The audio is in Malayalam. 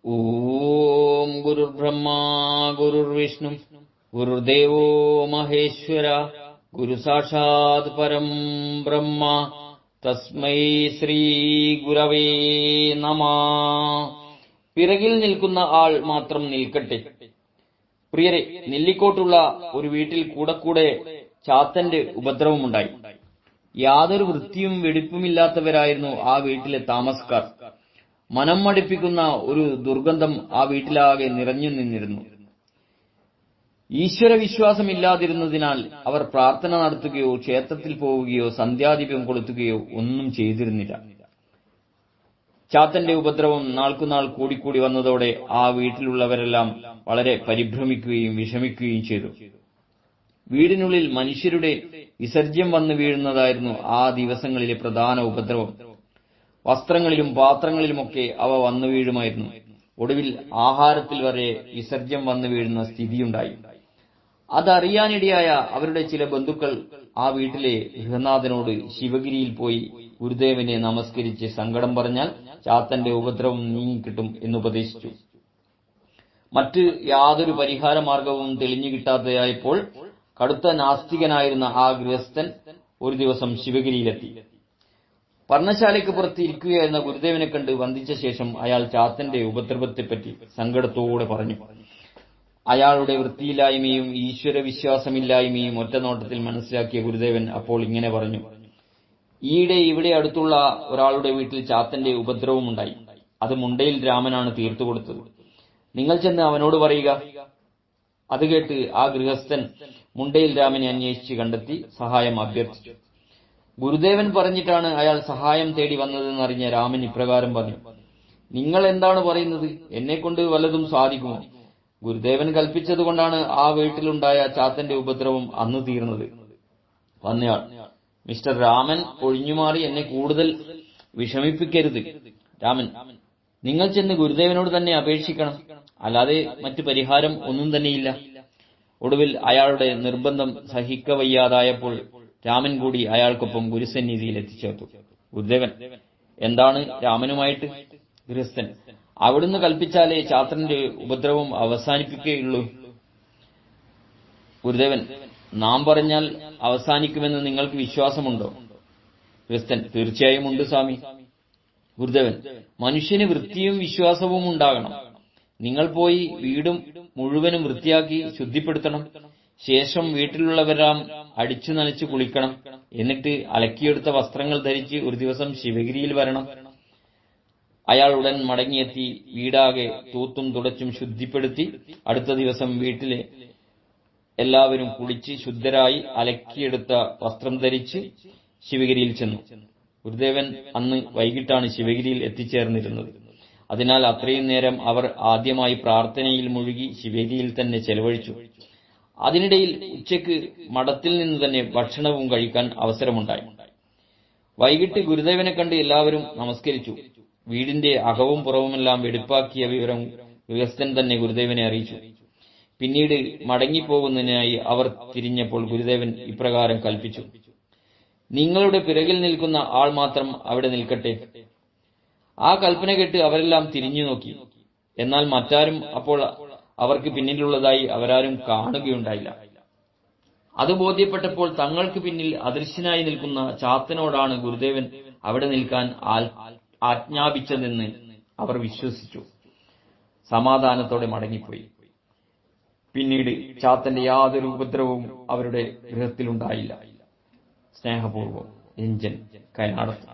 ഓം ഗുരുർബ്രഹ്മാ ഗുരുർവിഷ്ണു ഗുരുദേവോ മഹേശ്വര ഗുരു സാക്ഷാത് പരം ബ്രഹ്മ തസ്മൈ ശ്രീ ഗുരവേ നമഃ. പിറകിൽ നിൽക്കുന്ന ആൾ മാത്രം നിൽക്കട്ടെ. പ്രിയരെ, നെല്ലിക്കോട്ടുള്ള ഒരു വീട്ടിൽ കൂടെ ചാത്തന്റെ ഉപദ്രവമുണ്ടായി. യാതൊരു വൃത്തിയും വെടിപ്പുമില്ലാത്തവരായിരുന്നു ആ വീട്ടിലെ താമസക്കാർ. മനം മടുപ്പിക്കുന്ന ഒരു ദുർഗന്ധം ആ വീട്ടിലാകെ നിറഞ്ഞു നിന്നിരുന്നു. ഈശ്വരവിശ്വാസമില്ലാതിരുന്നതിനാൽ അവർ പ്രാർത്ഥന നടത്തുകയോ ക്ഷേത്രത്തിൽ പോവുകയോ സന്ധ്യാദീപം കൊളുത്തുകയോ ഒന്നും ചെയ്തിരുന്നില്ല. ചാത്തന്റെ ഉപദ്രവം നാൾക്കുനാൾ കൂടിക്കൂടി വന്നതോടെ ആ വീട്ടിലുള്ളവരെല്ലാം വളരെ പരിഭ്രമിക്കുകയും വിഷമിക്കുകയും ചെയ്തു. വീടിനുള്ളിൽ മനുഷ്യരുടെ വിസർജ്യം വന്നു വീഴുന്നതായിരുന്നു ആ ദിവസങ്ങളിലെ പ്രധാന ഉപദ്രവം. വസ്ത്രങ്ങളിലും പാത്രങ്ങളിലുമൊക്കെ അവ വന്നു വീഴുമായിരുന്നു. ഒടുവിൽ ആഹാരത്തിൽ വരെ വിസർജ്യം വന്നു വീഴുന്ന സ്ഥിതിയുണ്ടായി. അതറിയാനിടയായ അവരുടെ ചില ബന്ധുക്കൾ ആ വീട്ടിലെ ഗൃഹനാഥനോട് ശിവഗിരിയിൽ പോയി ഗുരുദേവനെ നമസ്കരിച്ച് സങ്കടം പറഞ്ഞാൽ ചാത്തന്റെ ഉപദ്രവം നീങ്ങിക്കിട്ടും എന്നുപദേശിച്ചു. മറ്റ് യാതൊരു പരിഹാരമാർഗവും തെളിഞ്ഞു കിട്ടാതെയായപ്പോൾ കടുത്ത നാസ്തികനായിരുന്ന ആ ഗൃഹസ്ഥൻ ഒരു ദിവസം ശിവഗിരിയിലെത്തി. പർണശാലയ്ക്ക് പുറത്ത് ഇരിക്കുകയായിരുന്ന ഗുരുദേവനെ കണ്ട് വന്ദിച്ച ശേഷം അയാൾ ചാത്തന്റെ ഉപദ്രവത്തെപ്പറ്റി സങ്കടത്തോടെ പറഞ്ഞു. അയാളുടെ വൃത്തിയില്ലായ്മയും ഈശ്വരവിശ്വാസമില്ലായ്മയും ഒറ്റനോട്ടത്തിൽ മനസ്സിലാക്കിയ ഗുരുദേവൻ അപ്പോൾ ഇങ്ങനെ പറഞ്ഞു: ഈയിടെ ഇവിടെ അടുത്തുള്ള ഒരാളുടെ വീട്ടിൽ ചാത്തന്റെ ഉപദ്രവമുണ്ടായി. അത് മുണ്ടയിൽ രാമനാണ് തീർത്തുകൊടുത്തത്. നിങ്ങൾ ചെന്ന് അവനോട് പറയുക. അത് കേട്ട് ആ ഗൃഹസ്ഥൻ മുണ്ടയിൽ രാമനെ അന്വേഷിച്ച് കണ്ടെത്തി സഹായം അഭ്യർത്ഥിച്ചു. ഗുരുദേവൻ പറഞ്ഞിട്ടാണ് അയാൾ സഹായം തേടി വന്നതെന്നറിഞ്ഞ രാമൻ ഇപ്രകാരം പറഞ്ഞു: നിങ്ങൾ എന്താണ് പറയുന്നത്? എന്നെക്കൊണ്ട് വല്ലതും സാധിക്കുമോ? ഗുരുദേവൻ കൽപ്പിച്ചതുകൊണ്ടാണ് ആ വീട്ടിലുണ്ടായ ചാത്തന്റെ ഉപദ്രവം അന്ന് തീർന്നത്. വന്നയാൾ: മിസ്റ്റർ രാമൻ, ഒഴിഞ്ഞുമാറി എന്നെ കൂടുതൽ വിഷമിപ്പിക്കരുത്. രാമൻ: നിങ്ങൾ ചെന്ന് ഗുരുദേവനോട് തന്നെ അപേക്ഷിക്കണം, അല്ലാതെ മറ്റു പരിഹാരം ഒന്നും തന്നെയില്ല. ഒടുവിൽ അയാളുടെ നിർബന്ധം സഹിക്കവയ്യാതായപ്പോൾ രാമൻ കൂടി അയാൾക്കൊപ്പം ഗുരുസന്നിധിയിൽ എത്തിച്ചേർത്തു. ഗുരുദേവൻ: എന്താണ് രാമനുമായിട്ട്? ഗൃഹസ്ഥൻ: അവിടുന്ന് കൽപ്പിച്ചാലേ ചാത്തന്റെ ഉപദ്രവം അവസാനിപ്പിക്കുകയുള്ളൂ. ഗുരുദേവൻ: നാം പറഞ്ഞാൽ അവസാനിക്കുമെന്ന് നിങ്ങൾക്ക് വിശ്വാസമുണ്ടോ? ഗൃഹസ്ഥൻ: തീർച്ചയായും ഉണ്ട് സ്വാമി. ഗുരുദേവൻ: മനുഷ്യന് വൃത്തിയും വിശ്വാസവും ഉണ്ടാകണം. നിങ്ങൾ പോയി വീടും മുഴുവനും വൃത്തിയാക്കി ശുദ്ധിപ്പെടുത്തണം. ശേഷം വീട്ടിലുള്ളവരെല്ലാം അടിച്ചു നനച്ചു കുളിക്കണം. എന്നിട്ട് അലക്കിയെടുത്ത വസ്ത്രങ്ങൾ ധരിച്ച് ഒരു ദിവസം ശിവഗിരിയിൽ വരണം. അയാൾ ഉടൻ മടങ്ങിയെത്തി വീടാകെ തൂത്തും തുടച്ചും ശുദ്ധിപ്പെടുത്തി അടുത്ത ദിവസം വീട്ടിലെ എല്ലാവരും കുളിച്ച് ശുദ്ധരായി അലക്കിയെടുത്ത വസ്ത്രം ധരിച്ച് ശിവഗിരിയിൽ ചെന്നു. ഗുരുദേവൻ അന്ന് വൈകിട്ടാണ് ശിവഗിരിയിൽ എത്തിച്ചേർന്നിരുന്നത്. അതിനാൽ അത്രയും നേരം അവർ ആദ്യമായി പ്രാർത്ഥനയിൽ മുഴുകി ശിവഗിരിയിൽ തന്നെ ചെലവഴിച്ചു. അതിനിടയിൽ ഉച്ചയ്ക്ക് മഠത്തിൽ നിന്ന് തന്നെ ഭക്ഷണവും കഴിക്കാൻ അവസരമുണ്ടായി. വൈകിട്ട് ഗുരുദേവനെ കണ്ട് എല്ലാവരും നമസ്കരിച്ചു. വീടിന്റെ അകവും പുറവുമെല്ലാം വെടിപ്പാക്കിയ വിവരം ഗൃഹസ്ഥൻ തന്നെ ഗുരുദേവനെ അറിയിച്ചു. പിന്നീട് മടങ്ങിപ്പോകുന്നതിനായി അവർ തിരിഞ്ഞപ്പോൾ ഗുരുദേവൻ ഇപ്രകാരം കൽപ്പിച്ചു: നിങ്ങളുടെ പിറകിൽ നിൽക്കുന്ന ആൾ മാത്രം അവിടെ നിൽക്കട്ടെ. ആ കൽപ്പന കേട്ട് അവരെല്ലാം തിരിഞ്ഞു നോക്കി. എന്നാൽ മറ്റാരും അപ്പോൾ അവർക്ക് പിന്നിലുള്ളതായി അവരാരും കാണുകയുണ്ടായില്ല. അത് ബോധ്യപ്പെട്ടപ്പോൾ തങ്ങൾക്ക് പിന്നിൽ അദൃശ്യനായി നിൽക്കുന്ന ചാത്തനോടാണ് ഗുരുദേവൻ അവിടെ നിൽക്കാൻ ആജ്ഞാപിച്ചതെന്ന് അവർ വിശ്വസിച്ചു. സമാധാനത്തോടെ മടങ്ങിപ്പോയി. പിന്നീട് ചാത്തന്റെ യാതൊരു ഉപദ്രവവും അവരുടെ ഗൃഹത്തിലുണ്ടായില്ല. സ്നേഹപൂർവ്വം, രഞ്ജൻ, കൈനാടത്ത്.